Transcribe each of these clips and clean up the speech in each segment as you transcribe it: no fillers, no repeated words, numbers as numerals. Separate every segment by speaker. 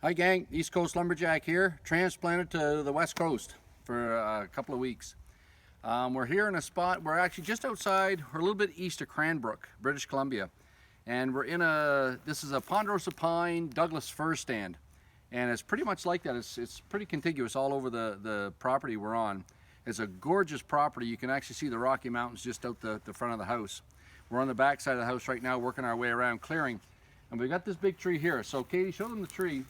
Speaker 1: Hi gang, East Coast Lumberjack here, transplanted to the West Coast for a couple of weeks. We're here in a spot, we're actually just outside, we're a little bit east of Cranbrook, British Columbia. And we're in this is a ponderosa pine Douglas fir stand. And it's pretty much like that, it's pretty contiguous all over the property we're on. It's a gorgeous property, you can actually see the Rocky Mountains just out the front of the house. We're on the back side of the house right now, working our way around clearing. And we've got this big tree here. So Katie, show them the tree.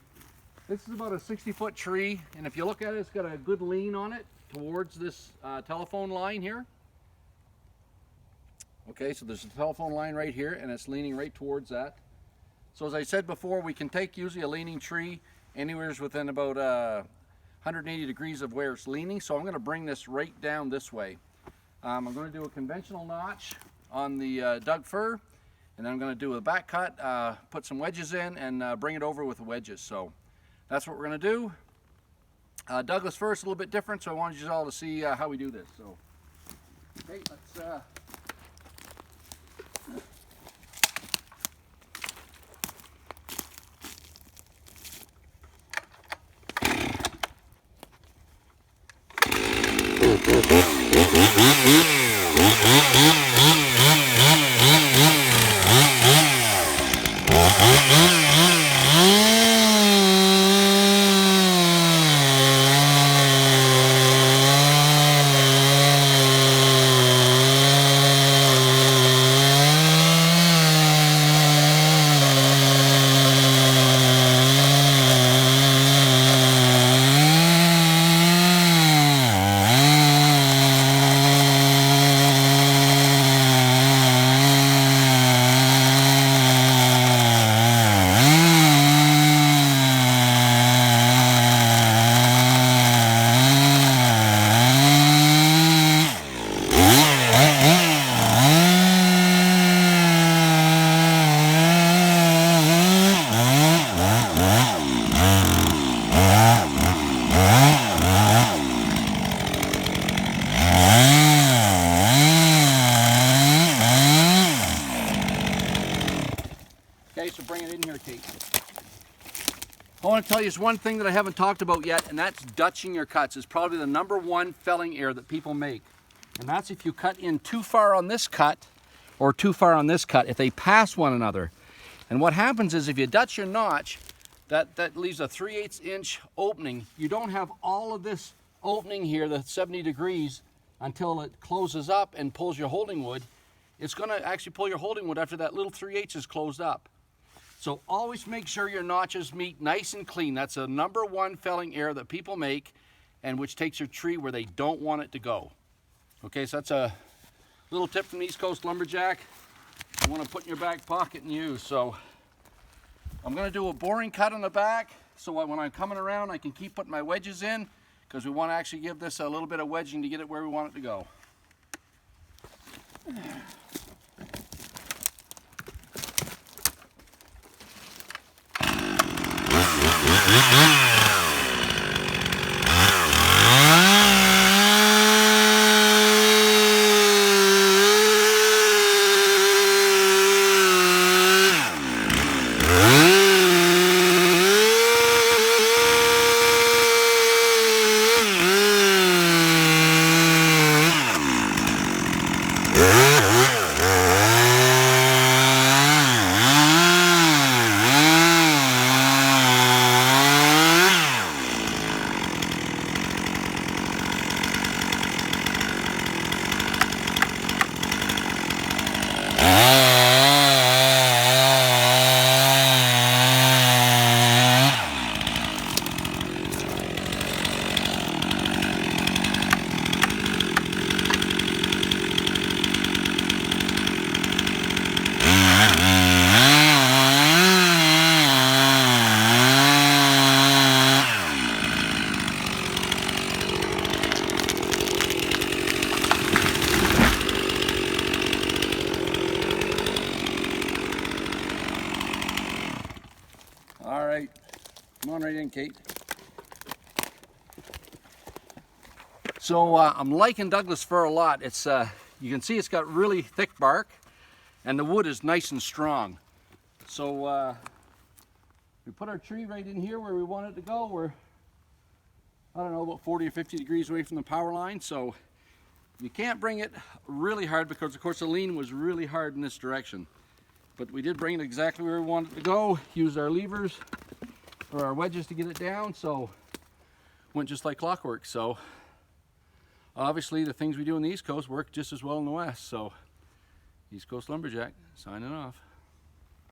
Speaker 1: This is about a 60-foot tree, and if you look at it, it's got a good lean on it towards this telephone line here. Okay, so there's a telephone line right here, and it's leaning right towards that. So as I said before, we can take usually a leaning tree anywhere within about 180 degrees of where it's leaning. So I'm going to bring this right down this way. I'm going to do a conventional notch on the Doug fir, and then I'm going to do a back cut, put some wedges in, and bring it over with the wedges. So that's what we're going to do. Douglas fir is a little bit different, so I wanted you all to see how we do this. So, okay, let's. Okay, so bring it in here, Kate. I want to tell you just one thing that I haven't talked about yet, and that's dutching your cuts. It's probably the #1 felling error that people make. And that's if you cut in too far on this cut or too far on this cut, if they pass one another. And what happens is if you dutch your notch, that leaves a 3/8 inch opening. You don't have all of this opening here, the 70 degrees, until it closes up and pulls your holding wood. It's going to actually pull your holding wood after that little 3/8 is closed up. So always make sure your notches meet nice and clean. That's a #1 felling error that people make, and which takes your tree where they don't want it to go. Okay, so that's a little tip from the East Coast Lumberjack. You want to put in your back pocket and use. So I'm going to do a boring cut on the back, so when I'm coming around I can keep putting my wedges in, because we want to actually give this a little bit of wedging to get it where we want it to go. All right, come on right in, Kate. So I'm liking Douglas fir a lot. It's you can see it's got really thick bark, and the wood is nice and strong. So We put our tree right in here where we want it to go. We're, I don't know, about 40 or 50 degrees away from the power line, so you can't bring it really hard because of course the lean was really hard in this direction. But we did bring it exactly where we wanted it to go, used our levers or our wedges to get it down, so went just like clockwork. So obviously the things we do in the East Coast work just as well in the West. So East Coast Lumberjack signing off.